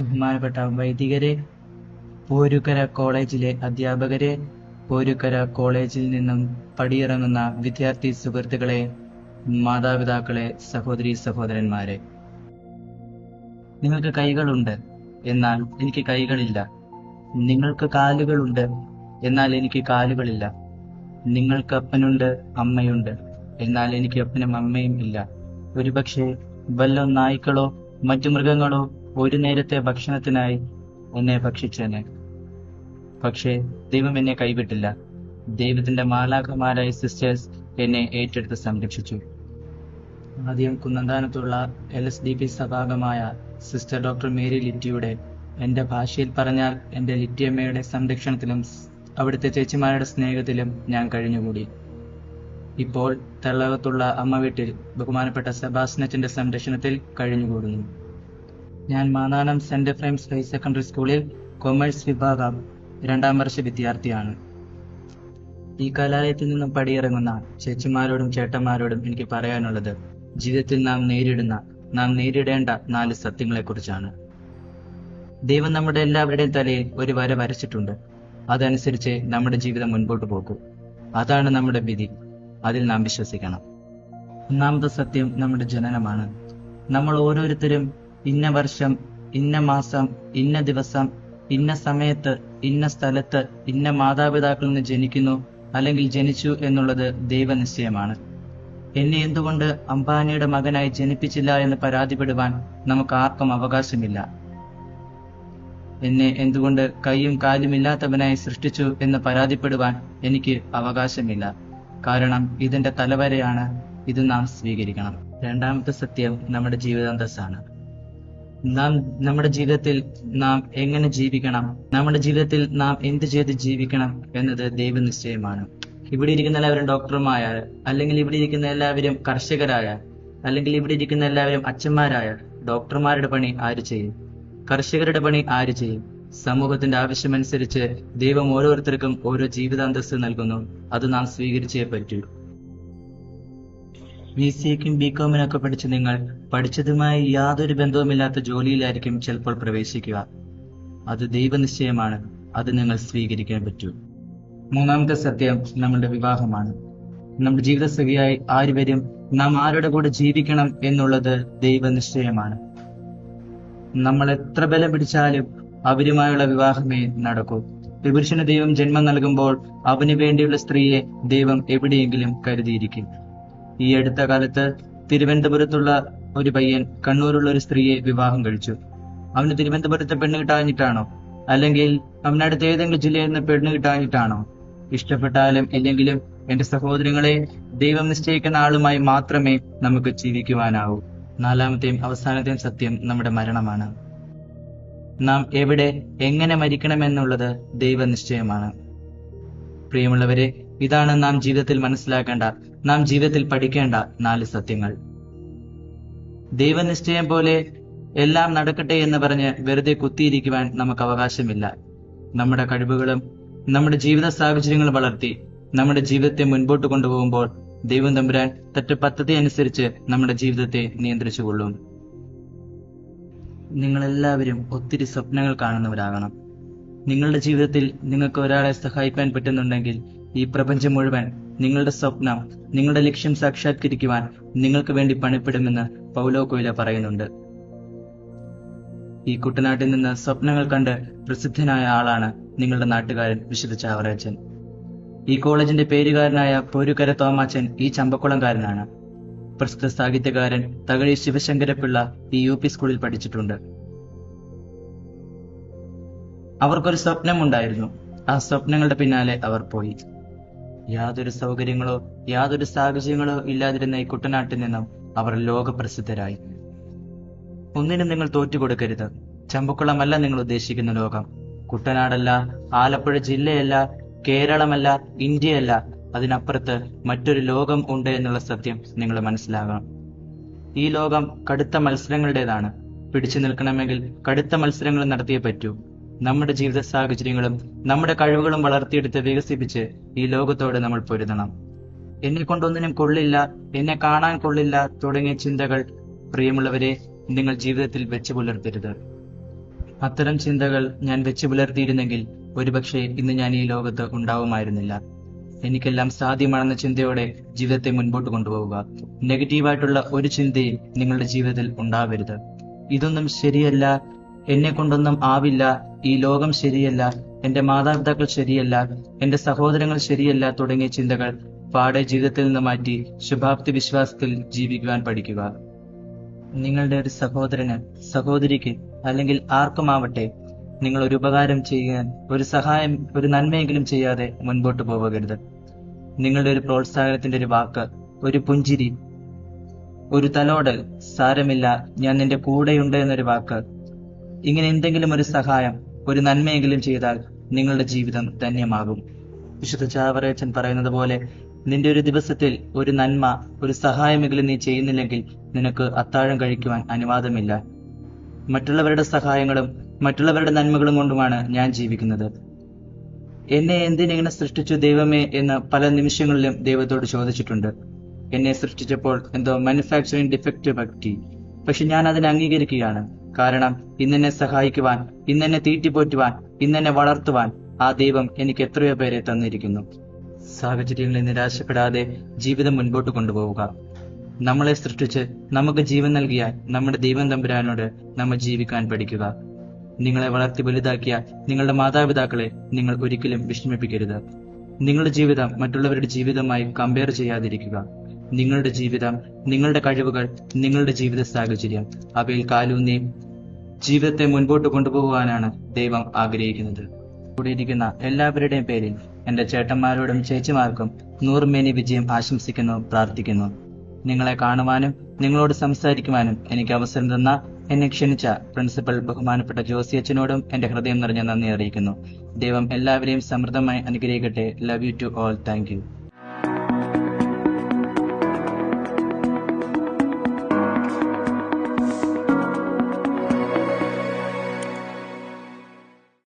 ബഹുമാനപ്പെട്ട വൈദികരെ, പോരുക്കര കോളേജിലെ അധ്യാപകരെ, പോരുക്കര കോളേജിൽ നിന്നും പടിയിറങ്ങുന്ന വിദ്യാർത്ഥി സുഹൃത്തുക്കളെ, മാതാപിതാക്കളെ, സഹോദരീ സഹോദരന്മാരെ, നിങ്ങൾക്ക് കൈകളുണ്ട്, എന്നാൽ എനിക്ക് കൈകളില്ല. നിങ്ങൾക്ക് കാലുകളുണ്ട്, എന്നാൽ എനിക്ക് കാലുകളില്ല. നിങ്ങൾക്ക് അപ്പനുണ്ട്, അമ്മയുണ്ട്, എന്നാൽ എനിക്ക് അപ്പനും അമ്മയും ഇല്ല. ഒരുപക്ഷെ വല്ല നായ്ക്കളോ മറ്റു മൃഗങ്ങളോ ഒരു നേരത്തെ ഭക്ഷണത്തിനായി എന്നെ ഭക്ഷിച്ചേനെ. പക്ഷേ ദൈവം എന്നെ കൈവിട്ടില്ല. ദൈവത്തിന്റെ മാലാഖമാരായ സിസ്റ്റേഴ്സ് എന്നെ ഏറ്റെടുത്ത് സംരക്ഷിച്ചു. ആദ്യം കുന്നന്താനത്തുള്ള LSDP സഭാംഗമായ സിസ്റ്റർ ഡോക്ടർ മേരി ലിറ്റിയുടെ, എൻ്റെ ഭാഷയിൽ പറഞ്ഞാൽ എൻ്റെ ലിറ്റിയമ്മയുടെ സംരക്ഷണത്തിലും അവിടുത്തെ ചേച്ചിമാരുടെ സ്നേഹത്തിലും ഞാൻ കഴിഞ്ഞുകൂടി. ഇപ്പോൾ തള്ളകത്തുള്ള അമ്മ വീട്ടിൽ ബഹുമാനപ്പെട്ട സെബാസ്റ്റ്യന്റെ സംരക്ഷണത്തിൽ കഴിഞ്ഞുകൂടുന്നു. ഞാൻ Mannanam saint Ephraim's higher secondary സ്കൂളിൽ കൊമേഴ്സ് വിഭാഗം 2ാം വർഷ വിദ്യാർത്ഥിയാണ്. ഈ കലാലയത്തിൽ നിന്നും പടിയിറങ്ങുന്ന ചേച്ചിമാരോടും ചേട്ടന്മാരോടും എനിക്ക് പറയാനുള്ളത്, ജീവിതത്തിൽ നാം നേരിടേണ്ട 4 സത്യങ്ങളെക്കുറിച്ചാണ്. ദൈവം നമ്മുടെ എല്ലാവരുടെയും തലയിൽ ഒരു വര വരച്ചിട്ടുണ്ട്. അതനുസരിച്ച് നമ്മുടെ ജീവിതം മുൻപോട്ട് പോകും. അതാണ് നമ്മുടെ വിധി. അതിൽ നാം വിശ്വസിക്കണം. ഒന്നാമത്തെ സത്യം നമ്മുടെ ജനനമാണ്. നമ്മൾ ഓരോരുത്തരും ഇന്ന വർഷം, ഇന്ന മാസം, ഇന്ന ദിവസം, ഇന്ന സമയത്ത്, ഇന്ന സ്ഥലത്ത്, ഇന്ന മാതാപിതാക്കളിൽ നിന്ന് ജനിക്കുന്നു അല്ലെങ്കിൽ ജനിച്ചു എന്നുള്ളത് ദൈവനിശ്ചയമാണ്. എന്നെ എന്തുകൊണ്ട് അംബാനിയുടെ മകനായി ജനിപ്പിച്ചില്ല എന്ന് പരാതിപ്പെടുവാൻ നമുക്ക് ആർക്കും അവകാശമില്ല. എന്നെ എന്തുകൊണ്ട് കൈയും കാലും ഇല്ലാത്തവനായി സൃഷ്ടിച്ചു എന്ന് പരാതിപ്പെടുവാൻ എനിക്ക് അവകാശമില്ല. കാരണം ഇതെന്റെ തലവരെയാണ്. ഇത് നാം സ്വീകരിക്കണം. രണ്ടാമത്തെ സത്യം നമ്മുടെ ജീവിതാന്തസ്സാണ്. നമ്മുടെ ജീവിതത്തിൽ നാം എങ്ങനെ ജീവിക്കണം, നമ്മുടെ ജീവിതത്തിൽ നാം എന്ത് ചെയ്ത് ജീവിക്കണം എന്നത് ദൈവനിശ്ചയമാണ്. ഇവിടെ ഇരിക്കുന്ന എല്ലാവരും ഡോക്ടർമാരായ, അല്ലെങ്കിൽ ഇവിടെ ഇരിക്കുന്ന എല്ലാവരും കർഷകരായ, അല്ലെങ്കിൽ ഇവിടെ ഇരിക്കുന്ന എല്ലാവരും അച്ഛന്മാരായ, ഡോക്ടർമാരുടെ പണി ആര് ചെയ്യും? കർഷകരുടെ പണി ആര് ചെയ്യും? സമൂഹത്തിന്റെ ആവശ്യമനുസരിച്ച് ദൈവം ഓരോരുത്തർക്കും ഓരോ ജീവിതാന്തസ്സ് നൽകുന്നു. അത് നാം സ്വീകരിച്ചേ പറ്റൂ. BCAക്കും BComനൊക്കെ പഠിച്ച് നിങ്ങൾ പഠിച്ചതുമായി യാതൊരു ബന്ധവുമില്ലാത്ത ജോലിയിലായിരിക്കും ചിലപ്പോൾ പ്രവേശിക്കുക. അത് ദൈവനിശ്ചയമാണ്. അത് നിങ്ങൾ സ്വീകരിക്കാൻ പറ്റൂ. മൂന്നാമത്തെ സത്യം നമ്മുടെ വിവാഹമാണ്. നമ്മുടെ ജീവിതസഖിയായി ആര് വരും, നാം ആരുടെ കൂടെ ജീവിക്കണം എന്നുള്ളത് ദൈവനിശ്ചയമാണ്. നമ്മൾ എത്ര ബലം പിടിച്ചാലും അവരുമായുള്ള വിവാഹമേ നടക്കൂ. പുരുഷന് ദൈവം ജന്മം നൽകുമ്പോൾ അവന് വേണ്ടിയുള്ള സ്ത്രീയെ ദൈവം എവിടെയെങ്കിലും കരുതിയിരിക്കും. ഈ അടുത്ത കാലത്ത് തിരുവനന്തപുരത്തുള്ള ഒരു പയ്യൻ കണ്ണൂരുള്ള ഒരു സ്ത്രീയെ വിവാഹം കഴിച്ചു. അവന് തിരുവനന്തപുരത്തെ പെണ്ണ് കിട്ടാഞ്ഞിട്ടാണോ, അല്ലെങ്കിൽ അവനടുത്ത് ഏതെങ്കിലും ജില്ലയിൽ നിന്ന് പെണ്ണ് കിട്ടാഞ്ഞിട്ടാണോ? ഇഷ്ടപ്പെട്ടാലും ഇല്ലെങ്കിലും എന്റെ സഹോദരങ്ങളെ, ദൈവം നിശ്ചയിക്കുന്ന ആളുമായി മാത്രമേ നമുക്ക് ജീവിക്കുവാനാവൂ. നാലാമത്തെയും അവസാനത്തെയും സത്യം നമ്മുടെ മരണമാണ്. നാം എവിടെ എങ്ങനെ മരിക്കണമെന്നുള്ളത് ദൈവനിശ്ചയമാണ്. പ്രിയമുള്ളവരെ, ഇതാണ് നാം ജീവിതത്തിൽ മനസ്സിലാക്കേണ്ട, നാം ജീവിതത്തിൽ പഠിക്കേണ്ട 4 സത്യങ്ങൾ. ദൈവനിശ്ചയം പോലെ എല്ലാം നടക്കട്ടെ എന്ന് പറഞ്ഞ് വെറുതെ കുത്തിയിരിക്കുവാൻ നമുക്ക് അവകാശമില്ല. നമ്മുടെ കഴിവുകളും നമ്മുടെ ജീവിത സാഹചര്യങ്ങളും വളർത്തി നമ്മുടെ ജീവിതത്തെ മുൻപോട്ട് കൊണ്ടുപോകുമ്പോൾ ദൈവം തമ്പുരാൻ തന്റെ പദ്ധതി അനുസരിച്ച് നമ്മുടെ ജീവിതത്തെ നിയന്ത്രിച്ചുകൊള്ളും. നിങ്ങളെല്ലാവരും ഒത്തിരി സ്വപ്നങ്ങൾ കാണുന്നവരാകണം. നിങ്ങളുടെ ജീവിതത്തിൽ നിങ്ങൾക്ക് ഒരാളെ സഹായിക്കാൻ പറ്റുന്നുണ്ടെങ്കിൽ ഈ പ്രപഞ്ചം മുഴുവൻ നിങ്ങളുടെ സ്വപ്നം, നിങ്ങളുടെ ലക്ഷ്യം സാക്ഷാത്കരിക്കുവാൻ നിങ്ങൾക്ക് വേണ്ടി പണിപ്പെടുമെന്ന് പൗലോ കൊയ്ലോ പറയുന്നുണ്ട്. ഈ കുട്ടനാട്ടിൽ നിന്ന് സ്വപ്നങ്ങൾ കണ്ട് പ്രസിദ്ധനായ ആളാണ് നിങ്ങളുടെ നാട്ടുകാരൻ വിശുദ്ധ ചാവറയച്ചൻ. ഈ കോളേജിന്റെ പേരുകാരനായ പോരുക്കര തോമാച്ചൻ ഈ ചമ്പക്കുളംകാരനാണ്. പ്രസിദ്ധ സാഹിത്യകാരൻ തകഴി ശിവശങ്കരപിള്ള ഈ UP സ്കൂളിൽ പഠിച്ചിട്ടുണ്ട്. അവർക്കൊരു സ്വപ്നമുണ്ടായിരുന്നു. ആ സ്വപ്നങ്ങളുടെ പിന്നാലെ അവർ പോയി. യാതൊരു സൗകര്യങ്ങളോ യാതൊരു സാഹചര്യങ്ങളോ ഇല്ലാതിരുന്ന ഈ കുട്ടനാട്ടിൽ നിന്നും അവർ ലോകപ്രസിദ്ധരായി. ഒന്നിനും നിങ്ങൾ തോറ്റുകൊടുക്കരുത്. ചമ്പക്കുളമല്ല നിങ്ങൾ ഉദ്ദേശിക്കുന്ന ലോകം. കുട്ടനാടല്ല, ആലപ്പുഴ ജില്ലയല്ല, കേരളമല്ല, ഇന്ത്യയല്ല, അതിനപ്പുറത്ത് മറ്റൊരു ലോകം ഉണ്ട് എന്നുള്ള സത്യം നിങ്ങൾ മനസ്സിലാകണം. ഈ ലോകം കടുത്ത മത്സരങ്ങളുടേതാണ്. പിടിച്ചു നിൽക്കണമെങ്കിൽ കടുത്ത മത്സരങ്ങൾ നടത്തിയേ പറ്റൂ. നമ്മുടെ ജീവിത സാഹചര്യങ്ങളും നമ്മുടെ കഴിവുകളും വളർത്തിയെടുത്ത് വികസിപ്പിച്ച് ഈ ലോകത്തോട് നമ്മൾ പൊരുതണം. എന്നെ കൊണ്ടൊന്നിനും കൊള്ളില്ല, എന്നെ കാണാൻ കൊള്ളില്ല തുടങ്ങിയ ചിന്തകൾ പ്രിയമുള്ളവരെ നിങ്ങൾ ജീവിതത്തിൽ വെച്ചു പുലർത്തരുത്. അത്തരം ചിന്തകൾ ഞാൻ വെച്ചു പുലർത്തിയിരുന്നെങ്കിൽ ഒരുപക്ഷെ ഇന്ന് ഞാൻ ഈ ലോകത്ത് ഉണ്ടാവുമായിരുന്നില്ല. എനിക്കെല്ലാം സാധ്യമാണെന്ന ചിന്തയോടെ ജീവിതത്തെ മുൻപോട്ട് കൊണ്ടുപോവുക. നെഗറ്റീവായിട്ടുള്ള ഒരു ചിന്തയും നിങ്ങളുടെ ജീവിതത്തിൽ ഉണ്ടാവരുത്. ഇതൊന്നും ശരിയല്ല, എന്നെ കൊണ്ടൊന്നും ആവില്ല, ഈ ലോകം ശരിയല്ല, എന്റെ മാതാപിതാക്കൾ ശരിയല്ല, എന്റെ സഹോദരങ്ങൾ ശരിയല്ല തുടങ്ങിയ ചിന്തകൾ പാടെ ജീവിതത്തിൽ നിന്ന് മാറ്റി ശുഭാപ്തി വിശ്വാസത്തിൽ ജീവിക്കുവാൻ പഠിക്കുക. നിങ്ങളുടെ ഒരു സഹോദരന്, സഹോദരിക്ക് അല്ലെങ്കിൽ ആർക്കുമാവട്ടെ നിങ്ങൾ ഒരു ഉപകാരം ചെയ്യാൻ, ഒരു സഹായം, ഒരു നന്മയെങ്കിലും ചെയ്യാതെ മുൻപോട്ട് പോകരുത്. നിങ്ങളുടെ ഒരു പ്രോത്സാഹനത്തിന്റെ ഒരു വാക്ക്, ഒരു പുഞ്ചിരി, ഒരു തലോടൽ, സാരമില്ല ഞാൻ നിന്റെ കൂടെയുണ്ട് എന്നൊരു വാക്ക്, ഇങ്ങനെ എന്തെങ്കിലും ഒരു സഹായം, ഒരു നന്മയെങ്കിലും ചെയ്താൽ നിങ്ങളുടെ ജീവിതം ധന്യമാകും. വിശുദ്ധ ചാവറയച്ചൻ പറയുന്നത് പോലെ, നിന്റെ ഒരു ദിവസത്തിൽ ഒരു നന്മ, ഒരു സഹായമെങ്കിലും നീ ചെയ്യുന്നില്ലെങ്കിൽ നിനക്ക് അത്താഴം കഴിക്കുവാൻ അനുവാദമില്ല. മറ്റുള്ളവരുടെ സഹായങ്ങളും മറ്റുള്ളവരുടെ നന്മകളും കൊണ്ടുമാണ് ഞാൻ ജീവിക്കുന്നത്. എന്നെ എന്തിനിങ്ങനെ സൃഷ്ടിച്ചു ദൈവമേ എന്ന് പല നിമിഷങ്ങളിലും ദൈവത്തോട് ചോദിച്ചിട്ടുണ്ട്. എന്നെ സൃഷ്ടിച്ചപ്പോൾ എന്തോ മാനുഫാക്ചറിംഗ് ഡിഫക്റ്റ് പറ്റി. പക്ഷെ ഞാൻ അതിനെ അംഗീകരിക്കുകയാണ്. കാരണം ഇന്നെന്നെ സഹായിക്കുവാൻ, ഇന്നെന്നെ തീറ്റിപ്പോറ്റുവാൻ, ഇന്നെന്നെ വളർത്തുവാൻ ആ ദൈവം എനിക്ക് എത്രയോ പേരെ തന്നിരിക്കുന്നു. സാഹചര്യങ്ങളിൽ നിരാശപ്പെടാതെ ജീവിതം മുൻപോട്ട് കൊണ്ടുപോവുക. നമ്മളെ സൃഷ്ടിച്ച് നമുക്ക് ജീവൻ നൽകിയ നമ്മുടെ ദൈവം തമ്പുരാനോട് നമ്മൾ ജീവിക്കാൻ പഠിക്കുക. നിങ്ങളെ വളർത്തി വലുതാക്കിയ നിങ്ങളുടെ മാതാപിതാക്കളെ നിങ്ങൾ ഒരിക്കലും വിഷമിപ്പിക്കരുത്. നിങ്ങളുടെ ജീവിതം മറ്റുള്ളവരുടെ ജീവിതമായി കമ്പയർ ചെയ്യാതിരിക്കുക. നിങ്ങളുടെ ജീവിതം, നിങ്ങളുടെ കഴിവുകൾ, നിങ്ങളുടെ ജീവിത സാഹചര്യം, അവയിൽ കാലൂന്നി ജീവിതത്തെ മുൻപോട്ട് കൊണ്ടുപോകുവാനാണ് ദൈവം ആഗ്രഹിക്കുന്നത്. കൂടിയിരിക്കുന്ന എല്ലാവരുടെയും പേരിൽ എന്റെ ചേട്ടന്മാരോടും ചേച്ചിമാർക്കും നൂറുമേനി വിജയം ആശംസിക്കുന്നു, പ്രാർത്ഥിക്കുന്നു. നിങ്ങളെ കാണുവാനും നിങ്ങളോട് സംസാരിക്കുവാനും എനിക്ക് അവസരം തന്ന, എന്നെ ക്ഷണിച്ച പ്രിൻസിപ്പൽ ബഹുമാനപ്പെട്ട ജോസി അച്ഛനോടും എന്റെ ഹൃദയം നിറഞ്ഞ നന്ദി അറിയിക്കുന്നു. ദൈവം എല്ലാവരെയും സമൃദ്ധമായി അനുഗ്രഹിക്കട്ടെ. Love you to all. Thank U.